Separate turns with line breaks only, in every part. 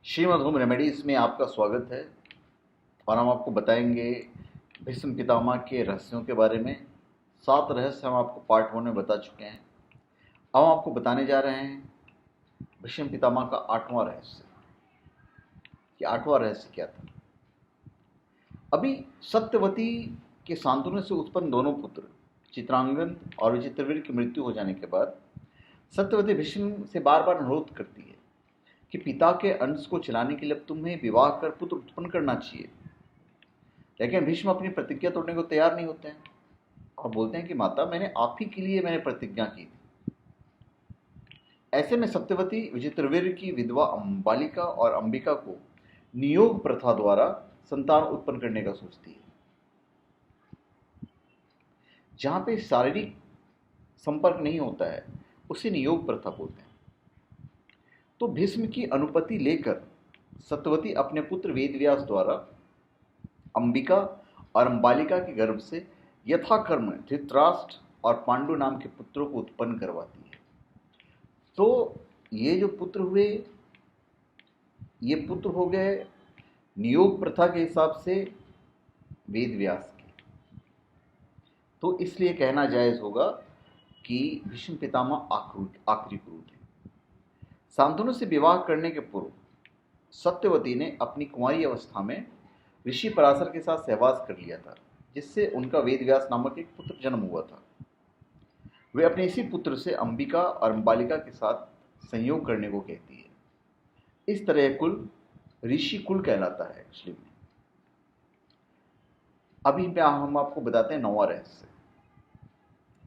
Shrimad home remedies में आपका स्वागत है और हम आपको बताएंगे भीष्म पितामह के रहस्यों के बारे में। 7 रहस्य हम आपको पार्ट 1 में बता चुके हैं। अब हम आपको बताने जा रहे हैं भीष्म पितामह का 8वां रहस्य। कि 8वां रहस्य क्या था? अभी सत्यवती के शांतनु से उत्पन्न दोनों पुत्र चित्रांगन और विचित्रवीर की मृत्यु हो जाने के बाद सत्यवती भीष्म से बार बार अनुरोध करती है कि पिता के अंश को चलाने के लिए अब तुम्हें विवाह कर पुत्र उत्पन्न करना चाहिए। लेकिन भीष्म अपनी प्रतिज्ञा तोड़ने को तैयार नहीं होते हैं और बोलते हैं कि माता, मैंने प्रतिज्ञा की थी। ऐसे में सत्यवती विचित्रवीर की विधवा अंबालिका और अंबिका को नियोग प्रथा द्वारा संतान उत्पन्न करने का सोचती है। जहां पे शारीरिक संपर्क नहीं होता है उसे नियोग प्रथा बोलते हैं। तो भीष्म की अनुमति लेकर सत्यवती अपने पुत्र वेदव्यास द्वारा अंबिका और अंबालिका के गर्भ से यथाक्रम धृतराष्ट्र और पांडु नाम के पुत्रों को उत्पन्न करवाती है। तो ये जो पुत्र हुए, ये पुत्र हो गए नियोग प्रथा के हिसाब से वेदव्यास के। तो इसलिए कहना जायज होगा कि भीष्म पितामह आखिरी क्रूर थे। शांतनु से विवाह करने के पूर्व सत्यवती ने अपनी कुंवारी अवस्था में ऋषि पराशर के साथ सहवास कर लिया था, जिससे उनका वेदव्यास नामक एक पुत्र जन्म हुआ था। वे अपने इसी पुत्र से अंबिका और अंबालिका के साथ संयोग करने को कहती है। इस तरह कुल ऋषि कुल कहलाता है एक्चुअली में। अभी हम आपको बताते हैं 9वां रहस्य।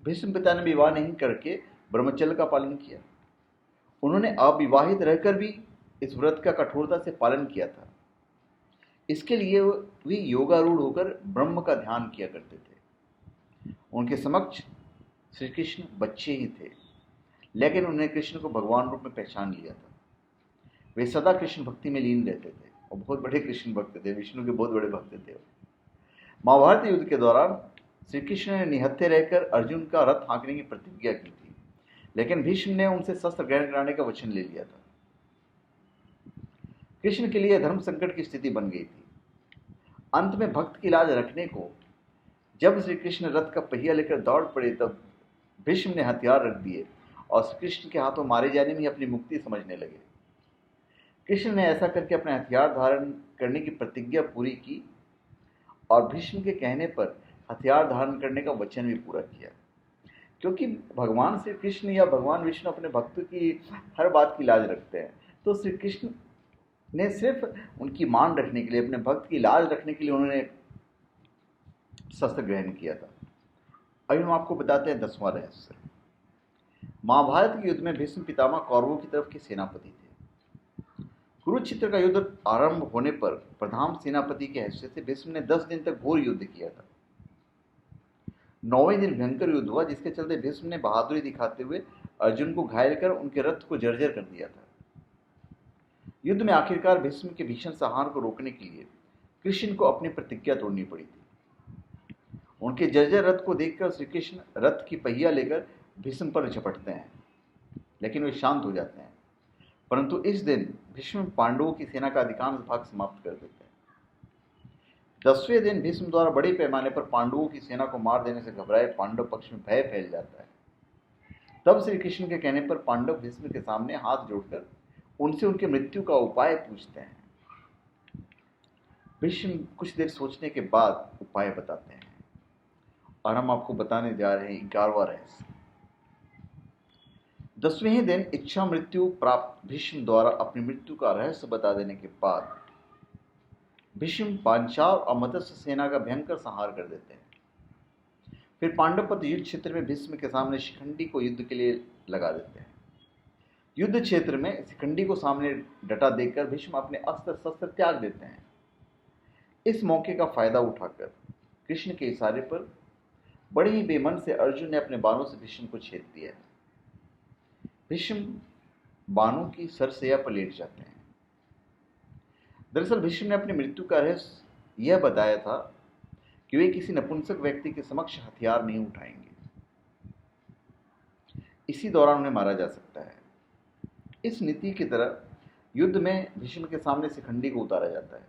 भीष्म पिता ने विवाह नहीं करके ब्रह्मचर्य का पालन किया। उन्होंने अविवाहित रहकर भी इस व्रत का कठोरता से पालन किया था। इसके लिए वे योगारूढ़ होकर ब्रह्म का ध्यान किया करते थे। उनके समक्ष श्री कृष्ण बच्चे ही थे, लेकिन उन्होंने कृष्ण को भगवान रूप में पहचान लिया था। वे सदा कृष्ण भक्ति में लीन रहते थे और बहुत बड़े कृष्ण भक्त थे, विष्णु के बहुत बड़े भक्त थे। महाभारत युद्ध के दौरान श्री कृष्ण ने निहत्थे रहकर अर्जुन का रथ हाँकने की प्रतिज्ञा की थी, लेकिन भीष्म ने उनसे शस्त्र ग्रहण कराने का वचन ले लिया था। कृष्ण के लिए धर्म संकट की स्थिति बन गई थी। अंत में भक्त की लाज रखने को जब श्री कृष्ण रथ का पहिया लेकर दौड़ पड़े, तब भीष्म ने हथियार रख दिए और श्री कृष्ण के हाथों मारे जाने में ही अपनी मुक्ति समझने लगे। कृष्ण ने ऐसा करके अपने हथियार धारण करने की प्रतिज्ञा पूरी की और भीष्म के कहने पर हथियार धारण करने का वचन भी पूरा किया। क्योंकि भगवान श्री कृष्ण या भगवान विष्णु अपने भक्त की हर बात की लाज रखते हैं, तो श्री कृष्ण ने सिर्फ उनकी मान रखने के लिए, अपने भक्त की लाज रखने के लिए उन्होंने शस्त्र ग्रहण किया था। अभी हम आपको बताते हैं 10वां रहस्य। महाभारत के युद्ध में भीष्म पितामह कौरवों की तरफ के सेनापति थे। कुरुक्षेत्र का युद्ध आरंभ होने पर प्रधान सेनापति के हैसियत से भीष्म ने 10 दिन तक घोर युद्ध किया था। 9वें दिन भयंकर युद्ध हुआ, जिसके चलते भीष्म ने बहादुरी दिखाते हुए अर्जुन को घायल कर उनके रथ को जर्जर कर दिया था। युद्ध में आखिरकार भीष्म के भीषण संहार को रोकने के लिए कृष्ण को अपनी प्रतिज्ञा तोड़नी पड़ी थी। उनके जर्जर रथ को देखकर श्री कृष्ण रथ की पहिया लेकर भीष्म पर झपटते हैं, लेकिन वे शांत हो जाते हैं। परंतु इस दिन भीष्म पांडवों की सेना का अधिकांश भाग समाप्त कर देते हैं। 10वें दिन भीष्म द्वारा बड़े पैमाने पर पांडवों की सेना को मार देने से घबराए पांडव पक्ष में भय फैल जाता है। तब श्री कृष्ण के कहने पर पांडव भीष्म के सामने हाथ जोड़कर उनसे उनकी मृत्यु का उपाय पूछते हैं। भीष्म कुछ देर सोचने के बाद उपाय बताते हैं और हम आपको बताने जा रहे हैं 11वां रहस्य। 10वें दिन इच्छा मृत्यु प्राप्त भीष्म द्वारा अपनी मृत्यु का रहस्य बता देने के बाद भीष्म पांचाल और मत्स्य सेना का भयंकर संहार कर देते हैं। फिर पांडवपत युद्ध क्षेत्र में भीष्म के सामने शिखंडी को युद्ध के लिए लगा देते हैं। युद्ध क्षेत्र में शिखंडी को सामने डटा देखकर भीष्म अपने अस्त्र शस्त्र त्याग देते हैं। इस मौके का फायदा उठाकर कृष्ण के इशारे पर बड़े ही बेमन से अर्जुन ने अपने बाणों से भीष्म को छेद दिया। भीष्म बाणों की सरसैया पर लेट जाते हैं। दरअसल भीष्म ने अपनी मृत्यु का रहस्य यह बताया था कि वे किसी नपुंसक व्यक्ति के समक्ष हथियार नहीं उठाएंगे। इसी दौरान उन्हें मारा जा सकता है। इस नीति की तरह युद्ध में भीष्म के सामने शिखंडी को उतारा जाता है,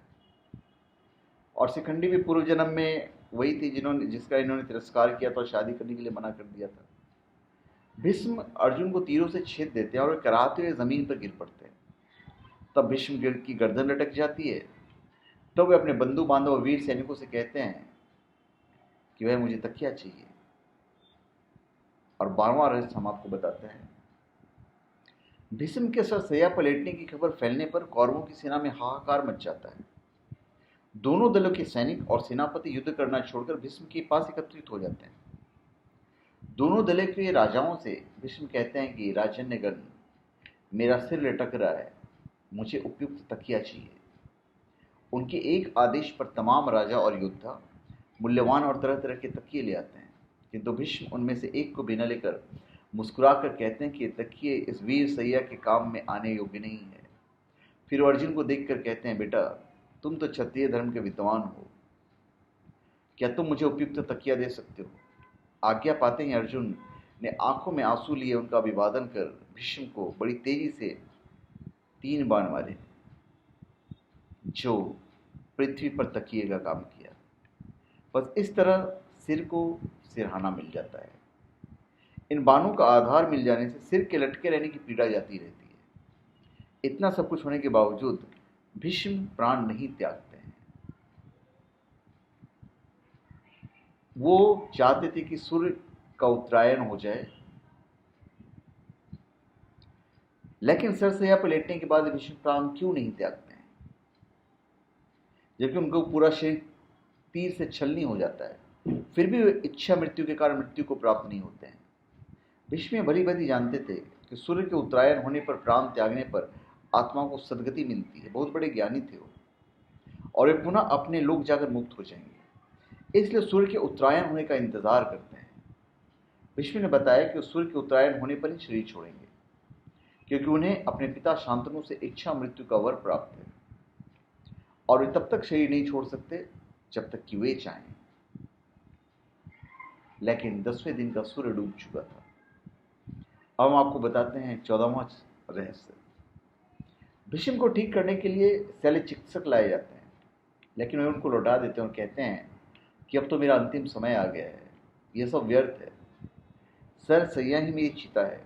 और शिखंडी भी पूर्व जन्म में वही थी जिसका इन्होंने तिरस्कार किया था और शादी करने के लिए मना कर दिया था। भीष्म अर्जुन को तीरों से छेद देते हैं और वे कराहते हुए जमीन पर गिर पड़ते हैं। तब भीष्म की गर्दन लटक जाती है। तब वे अपने बंधु बांधव और वीर सैनिकों से कहते हैं कि वह मुझे तकिया चाहिए। और 12वां रहस्य हम आपको बताते हैं। भीष्म के सर सैया पर लेटने की खबर फैलने पर कौरवों की सेना में हाहाकार मच जाता है। दोनों दलों के सैनिक और सेनापति युद्ध करना छोड़कर भीष्म के पास एकत्रित हो जाते हैं। दोनों दलों के राजाओं से भीष्म कहते हैं कि राजन्यगण, मेरा सिर लटक रहा है, मुझे उपयुक्त तकिया चाहिए। उनके एक आदेश पर तमाम राजा और योद्धा मूल्यवान और तरह तरह के तकिए ले आते हैं, किंतु भीष्म उनमें से एक को बिना लेकर मुस्कुराकर कहते हैं कि ये तकिए इस वीर सैया के काम में आने योग्य नहीं है। फिर अर्जुन को देखकर कहते हैं, बेटा तुम तो क्षत्रिय धर्म के विद्वान हो, क्या तुम मुझे उपयुक्त तकिया दे सकते हो? आज्ञा पाते ही अर्जुन ने आंखों में आंसू लिए उनका अभिवादन कर भीष्म को बड़ी तेजी से 3 बाण मारे, जो पृथ्वी पर तकिए का काम किया। बस इस तरह सिर को सिरहाना मिल जाता है। इन बाणों का आधार मिल जाने से सिर के लटके रहने की पीड़ा जाती रहती है। इतना सब कुछ होने के बावजूद भीष्म प्राण नहीं त्यागते हैं। वो चाहते थे कि सूर्य का उत्तरायण हो जाए, लेकिन सरसैया पर लेटने के बाद भीष्म प्राण क्यों नहीं त्यागते हैं, जबकि उनको पूरा शरीर तीर से छलनी हो जाता है, फिर भी वे इच्छा मृत्यु के कारण मृत्यु को प्राप्त नहीं होते हैं। भीष्म भली भांति जानते थे कि सूर्य के उत्तरायण होने पर प्राण त्यागने पर आत्मा को सदगति मिलती है। बहुत बड़े ज्ञानी थे वो, और वे पुनः अपने लोक जाकर मुक्त हो जाएंगे। इसलिए सूर्य के उत्तरायण होने का इंतजार करते हैं। भीष्म ने बताया कि सूर्य के उत्तरायण होने पर ही शरीर छोड़ेंगे, क्योंकि उन्हें अपने पिता शांतनु से इच्छा मृत्यु का वर प्राप्त है, और वे तब तक शरीर नहीं छोड़ सकते जब तक कि वे चाहें। लेकिन 10वें दिन का सूर्य डूब चुका था। अब हम आपको बताते हैं 14वां रहस्य। भीष्म को ठीक करने के लिए शल्य चिकित्सक लाए जाते हैं, लेकिन वे उनको लौटा देते हैं और कहते हैं कि अब तो मेरा अंतिम समय आ गया है, यह सब व्यर्थ है। सर सैया ही मेरी चिता है।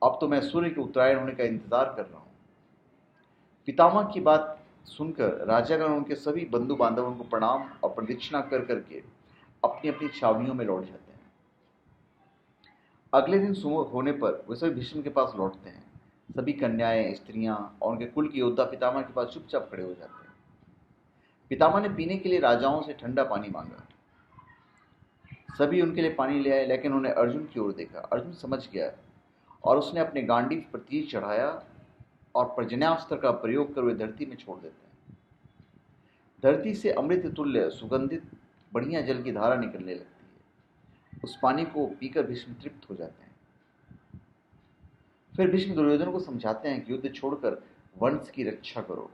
अब तो मैं सूर्य के उत्तरायण होने का इंतजार कर रहा हूं। पितामह की बात सुनकर राजागण उनके सभी बंधु बांधवों को प्रणाम और प्रदक्षिणा कर करके अपनी अपनी छावनियों में लौट जाते हैं। अगले दिन सुबह होने पर वे सभी भीष्म के पास लौटते हैं। सभी कन्याएं, स्त्रियां और उनके कुल के योद्धा पितामह के पास चुपचाप खड़े हो जाते हैं। पितामह ने पीने के लिए राजाओं से ठंडा पानी मांगा। सभी उनके लिए पानी ले आए, लेकिन उन्हें अर्जुन की ओर देखा। अर्जुन समझ गया और उसने अपने गांडीव पर तीर चढ़ाया और पर्जन्यास्त्र का प्रयोग कर वे धरती में छोड़ देते हैं। धरती से अमृत तुल्य सुगंधित बढ़िया जल की धारा निकलने लगती है। उस पानी को पीकर भीष्म तृप्त हो जाते हैं। फिर भीष्म दुर्योधन को समझाते हैं कि युद्ध छोड़कर वंश की रक्षा करो।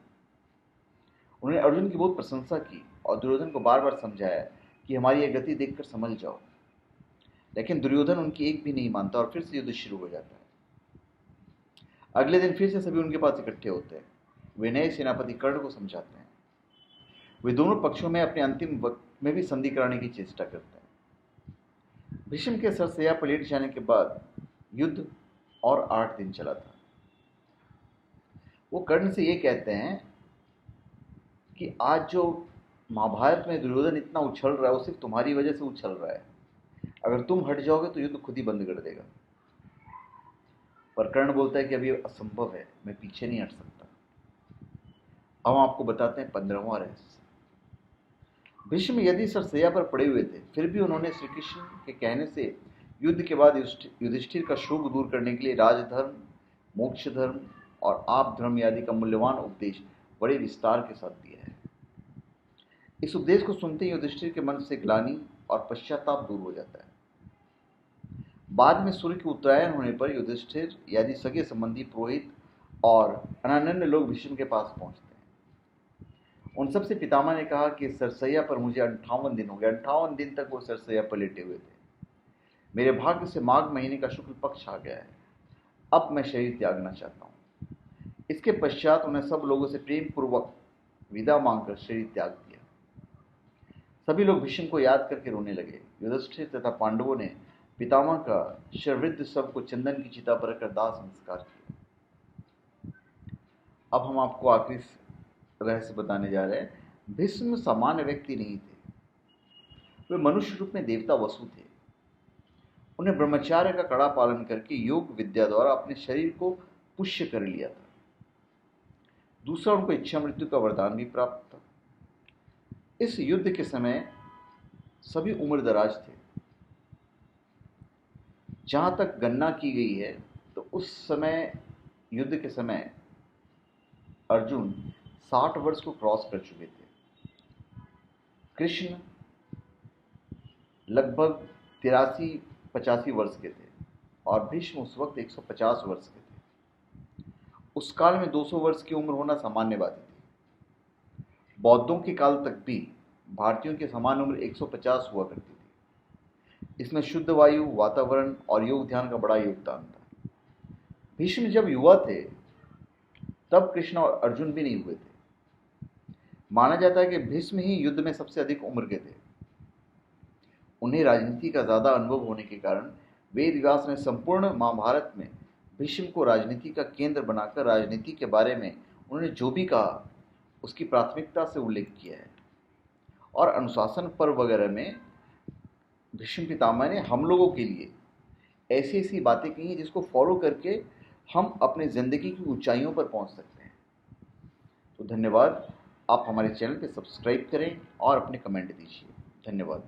उन्होंने अर्जुन की बहुत प्रशंसा की और दुर्योधन को बार बार समझाया कि हमारी यह गति देखकर समझ जाओ, लेकिन दुर्योधन उनकी एक भी नहीं मानता और फिर से युद्ध शुरू हो जाता है। अगले दिन फिर से सभी उनके पास इकट्ठे होते हैं। वे नए सेनापति कर्ण को समझाते हैं। वे दोनों पक्षों में अपने अंतिम वक्त में भी संधि कराने की चेष्टा करते हैं। भीष्म के सरसैया पर लेट जाने के बाद युद्ध और 8 दिन चला था। वो कर्ण से ये कहते हैं कि आज जो महाभारत में दुर्योधन इतना उछल रहा है वो सिर्फ तुम्हारी वजह से उछल रहा है। अगर तुम हट जाओगे तो युद्ध खुद ही बंद कर देगा। पर कर्ण बोलता है कि अभी असंभव है, मैं पीछे नहीं हट सकता। अब आपको बताते हैं 15वां रहस्य। भीष्म यदि सरसैया पर पड़े हुए थे, फिर भी उन्होंने श्री कृष्ण के कहने से युद्ध के बाद युधिष्ठिर का शोक दूर करने के लिए राजधर्म, मोक्ष धर्म और आप धर्म आदि का मूल्यवान उपदेश बड़े विस्तार के साथ दिया है। इस उपदेश को सुनते ही युधिष्ठिर के मन से ग्लानि और पश्चाताप दूर हो जाता है। बाद में सूर्य के उत्तरायण होने पर युधिष्ठिर यदि सगे संबंधी, पुरोहित और अनन्य लोग भीष्म के पास पहुंचते हैं। उन सबसे पितामह ने कहा कि सरसैया पर मुझे 58 दिन हो गए। 58 दिन तक वो सरसैया पर लेटे हुए थे। मेरे भाग्य से माघ महीने का शुक्ल पक्ष आ गया है। अब मैं शरीर त्यागना चाहता हूँ। इसके पश्चात उन्हें सब लोगों से प्रेम पूर्वक विदा मांगकर शरीर त्याग दिया। सभी लोग भीष्म को याद करके रोने लगे। युधिष्ठिर तथा पांडवों ने पितामह का शववृद्ध शव को चंदन की चिता पर रखकर दाह संस्कार किया। अब हम आपको आखिरी रहस्य बताने जा रहे हैं। भीष्म सामान्य व्यक्ति नहीं थे, वे मनुष्य रूप में देवता वसु थे। उन्हें ब्रह्मचार्य का कड़ा पालन करके योग विद्या द्वारा अपने शरीर को पुष्य कर लिया था। दूसरा, उनको इच्छा मृत्यु का वरदान भी प्राप्त था। इस युद्ध के समय सभी उम्रदराज थे। जहां तक गणना की गई है तो उस समय, युद्ध के समय, अर्जुन 60 वर्ष को क्रॉस कर चुके थे। कृष्ण लगभग 83-85 वर्ष के थे और भीष्म उस वक्त 150 वर्ष के थे। उस काल में 200 वर्ष की उम्र होना सामान्य बात थी। बौद्धों के काल तक भी भारतीयों की समान उम्र 150 हुआ करती थी। इसमें शुद्ध वायु, वातावरण और योग ध्यान का बड़ा योगदान था। भीष्म जब युवा थे तब कृष्ण और अर्जुन भी नहीं हुए थे। माना जाता है कि भीष्म ही युद्ध में सबसे अधिक उम्र के थे। उन्हें राजनीति का ज्यादा अनुभव होने के कारण वेद व्यास ने संपूर्ण महाभारत में भीष्म को राजनीति का केंद्र बनाकर राजनीति के बारे में उन्होंने जो भी कहा उसकी प्राथमिकता से उल्लेख किया है। और अनुशासन पर्व वगैरह में भीष्म पितामह ने हम लोगों के लिए ऐसी ऐसी बातें कही हैं जिसको फॉलो करके हम अपने ज़िंदगी की ऊंचाइयों पर पहुंच सकते हैं। तो धन्यवाद। आप हमारे चैनल पे सब्सक्राइब करें और अपने कमेंट दीजिए। धन्यवाद।